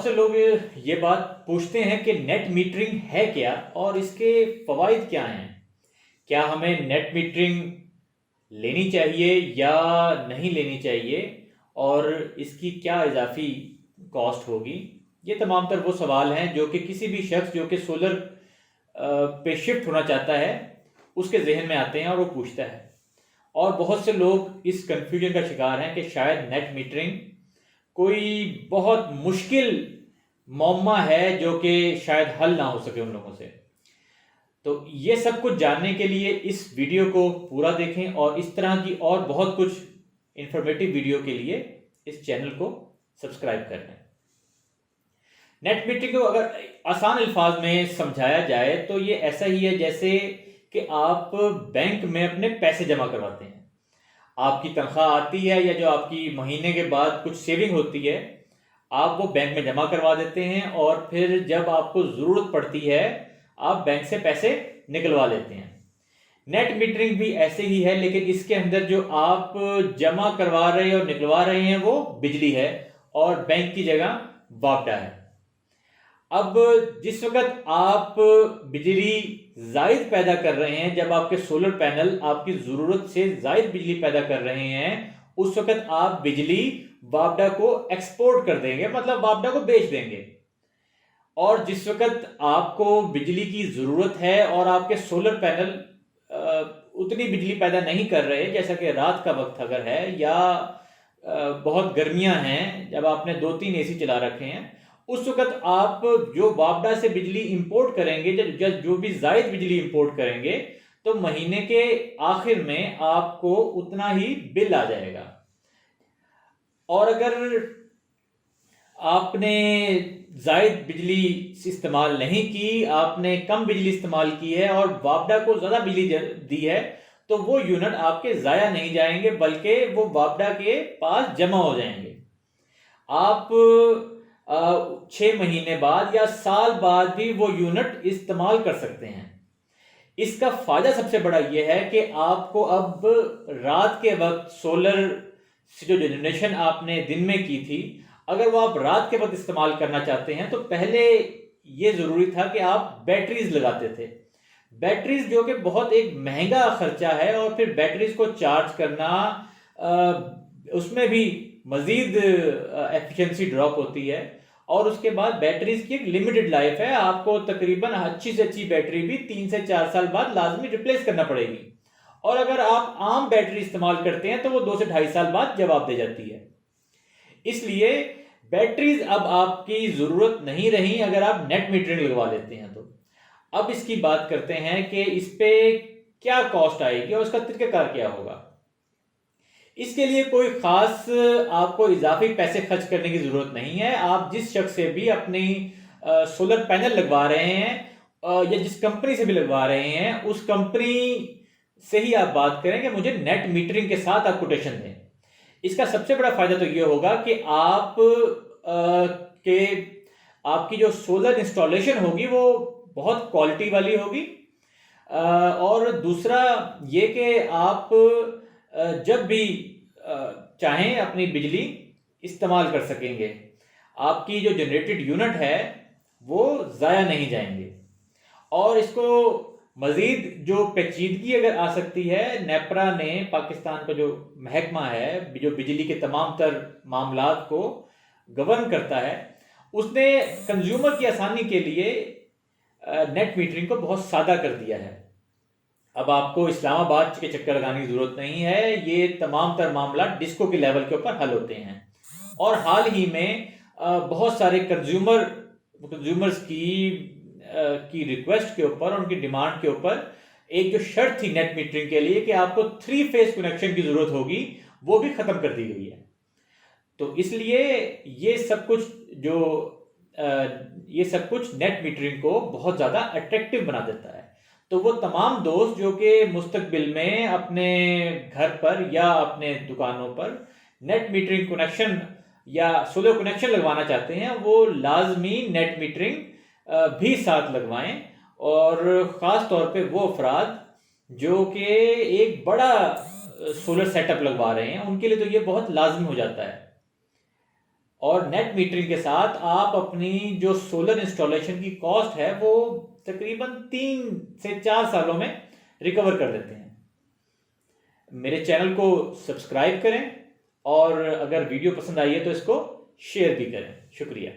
बहुत से लोग ये बात पूछते हैं कि नेट मीटरिंग है क्या और इसके फवाइद क्या हैं। क्या हमें नेट मीटरिंग लेनी चाहिए या नहीं लेनी चाहिए और इसकी क्या इजाफी कॉस्ट होगी। ये तमाम तर वो सवाल हैं जो कि किसी भी शख्स जो कि सोलर पे शिफ्ट होना चाहता है उसके जहन में आते हैं और वो पूछता है। और बहुत से लोग इस कंफ्यूजन का शिकार हैं कि शायद नेट मीटरिंग कोई बहुत मुश्किल मौमा है जो कि शायद हल ना हो सके उन लोगों से। तो ये सब कुछ जानने के लिए इस वीडियो को पूरा देखें और इस तरह की और बहुत कुछ इंफॉर्मेटिव वीडियो के लिए इस चैनल को सब्सक्राइब कर लें। नेट मीटरिंग को अगर आसान अल्फाज में समझाया जाए तो ये ऐसा ही है जैसे कि आप बैंक में अपने पैसे जमा करवाते हैं। आपकी तनख्वाह आती है या जो आपकी महीने के बाद कुछ सेविंग होती है आप वो बैंक में जमा करवा देते हैं और फिर जब आपको ज़रूरत पड़ती है आप बैंक से पैसे निकलवा लेते हैं। नेट मीटरिंग भी ऐसे ही है, लेकिन इसके अंदर जो आप जमा करवा रहे हैं और निकलवा रहे हैं वो बिजली है और बैंक की जगह वापडा है। अब जिस वक्त आप बिजली जायद पैदा कर रहे हैं, जब आपके सोलर पैनल आपकी जरूरत से जायद बिजली पैदा कर रहे हैं, उस वक्त आप बिजली वापडा को एक्सपोर्ट कर देंगे, मतलब वापडा को बेच देंगे। और जिस वक्त आपको बिजली की जरूरत है और आपके सोलर पैनल उतनी बिजली पैदा नहीं कर रहे, जैसा कि रात का वक्त अगर है या बहुत गर्मियां हैं जब आपने 2-3 एसी चला रखे हैं, उस वक्त आप जो वापडा से बिजली इंपोर्ट करेंगे, जो भी जायद बिजली इंपोर्ट करेंगे, तो महीने के आखिर में आपको उतना ही बिल आ जाएगा। और अगर आपने जायद बिजली इस्तेमाल नहीं की, आपने कम बिजली इस्तेमाल की है और वापडा को ज्यादा बिजली दी है, तो वो यूनिट आपके जाया नहीं जाएंगे बल्कि वो वापडा के पास जमा हो जाएंगे। आप 6 महीने बाद या साल बाद भी वो यूनिट इस्तेमाल कर सकते हैं। इसका फायदा सबसे बड़ा यह है कि आपको अब रात के वक्त सोलर से जो जनरेशन आपने दिन में की थी, अगर वो आप रात के वक्त इस्तेमाल करना चाहते हैं तो पहले ये जरूरी था कि आप बैटरीज लगाते थे। बैटरीज जो कि बहुत एक महंगा खर्चा है और फिर बैटरीज को चार्ज करना, उसमें भी मजीद एफिशिएंसी ड्रॉप होती है। और उसके बाद बैटरीज की एक लिमिटेड लाइफ है, आपको तकरीबन अच्छी से अच्छी बैटरी भी 3 से 4 साल बाद लाजमी रिप्लेस करना पड़ेगी। और अगर आप आम बैटरी इस्तेमाल करते हैं तो वो 2 से 2.5 साल बाद जवाब दे जाती है। इसलिए बैटरीज अब आपकी जरूरत नहीं रही अगर आप नेट मीटरिंग लगवा लेते हैं तो। अब इसकी बात करते हैं कि इस पे क्या कॉस्ट आएगी और उसका तरीकाकार क्या होगा। इसके लिए कोई खास आपको इजाफी पैसे खर्च करने की जरूरत नहीं है। आप जिस शख्स से भी अपनी सोलर पैनल लगवा रहे हैं या जिस कंपनी से भी लगवा रहे हैं, उस कंपनी से ही आप बात करें कि मुझे नेट मीटरिंग के साथ आप कोटेशन दें। इसका सबसे बड़ा फायदा तो यह होगा कि आपकी जो सोलर इंस्टॉलेशन होगी वो बहुत क्वालिटी वाली होगी। और दूसरा ये कि आप जब भी चाहें अपनी बिजली इस्तेमाल कर सकेंगे। आपकी जो जनरेटेड यूनिट है वो ज़ाया नहीं जाएंगे। और इसको मजीद जो पेचीदगी अगर आ सकती है, नेपरा ने, पाकिस्तान का जो महकमा है जो बिजली के तमाम तर मामलात को गवर्न करता है, उसने कंज्यूमर की आसानी के लिए नेट मीटरिंग को बहुत सादा कर दिया है। अब आपको इस्लामाबाद के चक्कर लगाने की जरूरत नहीं है, ये तमाम तर मामला डिस्को के लेवल के ऊपर हल होते हैं। और हाल ही में बहुत सारे कंज्यूमर्स की रिक्वेस्ट के ऊपर, उनकी डिमांड के ऊपर एक जो शर्त थी नेट मीटरिंग के लिए कि आपको 3 फेज कनेक्शन की जरूरत होगी, वो भी खत्म कर दी गई है। तो इसलिए ये सब कुछ नेट मीटरिंग को बहुत ज्यादा अट्रैक्टिव बना देता है। तो वो तमाम दोस्त जो कि मुस्तकबिल में अपने घर पर या अपने दुकानों पर नेट मीटरिंग कनेक्शन या सोलर कनेक्शन लगवाना चाहते हैं, वो लाजमी नेट मीटरिंग भी साथ लगवाएं। और ख़ास तौर पे वो अफराद जो कि एक बड़ा सोलर सेटअप लगवा रहे हैं, उनके लिए तो ये बहुत लाजमी हो जाता है। और नेट मीटरिंग के साथ आप अपनी जो सोलर इंस्टॉलेशन की कॉस्ट है वो तकरीबन 3 से 4 सालों में रिकवर कर देते हैं। मेरे चैनल को सब्सक्राइब करें और अगर वीडियो पसंद आई है तो इसको शेयर भी करें। शुक्रिया।